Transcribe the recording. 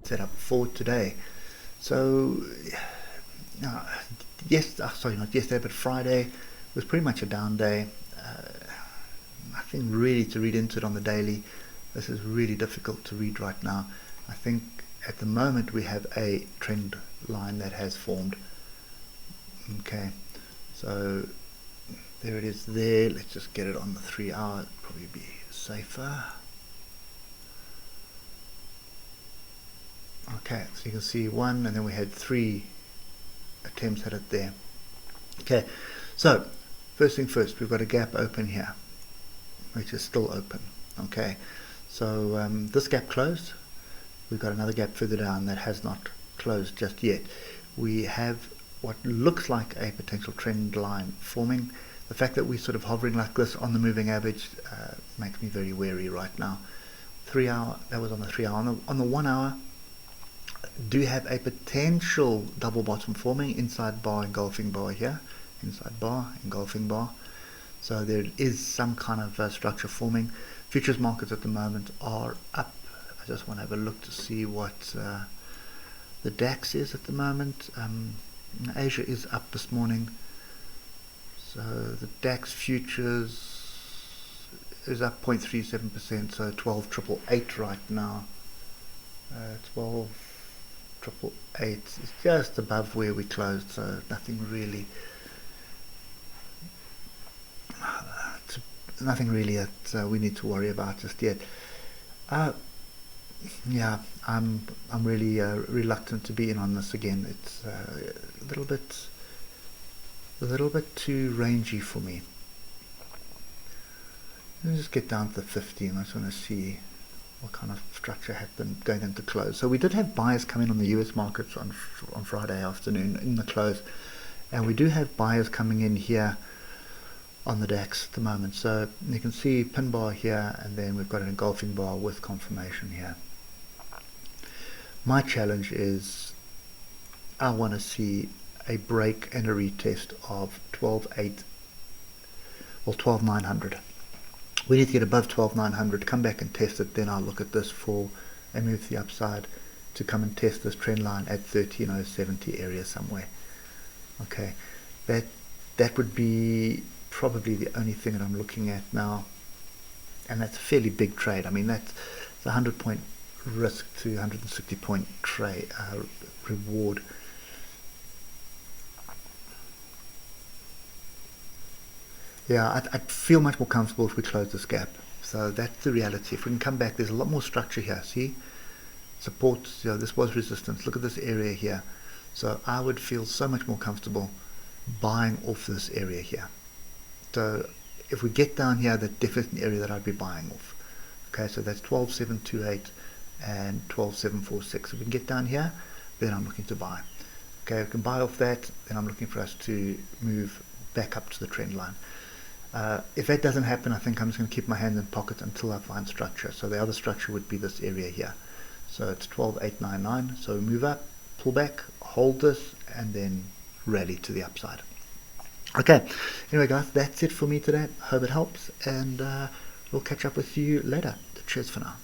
setup for today. So sorry, not yesterday, but Friday was pretty much a down day. Nothing really to read into it on the daily. This is really difficult to read right now. I think at the moment we have a trend line that has formed. Okay, so there it is there. Let's just get it on the 3 hour, probably be safer. Okay, so you can see one, and then we had 3 attempts at it there. Okay, so first thing first, we've got a gap open here, which is still open. Okay, so this gap closed. We've got another gap further down that has not closed just yet. We have what looks like a potential trend line forming. The fact that we're sort of hovering like this on the moving average makes me very wary right now. 3 hour, that was on the 3 hour. On the 1 hour, do have a potential double bottom forming, inside bar, engulfing bar here, inside bar, engulfing bar. So there is some kind of structure forming. Futures markets at the moment are up. I just want to have a look to see what the DAX is at the moment. Asia is up this morning. So the DAX futures is up 0.37%, so 12,888 right now. 12,888 is just above where we closed, so nothing really that we need to worry about just yet. Yeah, I'm really reluctant to be in on this again. It's a little bit too rangy for me. Let's just get down to the 15. I just want to see what kind of structure happened going into close. So we did have buyers come in on the US markets on Friday afternoon in the close, and we do have buyers coming in here on the DAX at the moment. So you can see pin bar here, and then we've got an engulfing bar with confirmation here. My challenge is I want to see a break and a retest of 12,900. We need to get above 12,900, come back and test it, then I'll look at this for a move to the upside to come and test this trend line at 13,070 area somewhere. Okay, that would be probably the only thing that I'm looking at now, and that's a fairly big trade. I mean, that's a 100-point risk to 160-point trade reward. Yeah, I'd feel much more comfortable if we close this gap. So that's the reality. If we can come back, there's a lot more structure here. See, support. You know, this was resistance. Look at this area here. So I would feel so much more comfortable buying off this area here. So if we get down here, that's definitely an area that I'd be buying off. Okay, so that's 12,728 and 12,746. If we can get down here, then I'm looking to buy. Okay, if we can buy off that, then I'm looking for us to move back up to the trend line. If that doesn't happen, I think I'm just going to keep my hands in pocket until I find structure. So the other structure would be this area here. So it's 12,899. So we move up, pull back, hold this, and then rally to the upside. Okay, anyway guys, that's it for me today. Hope it helps, and we'll catch up with you later. Cheers for now.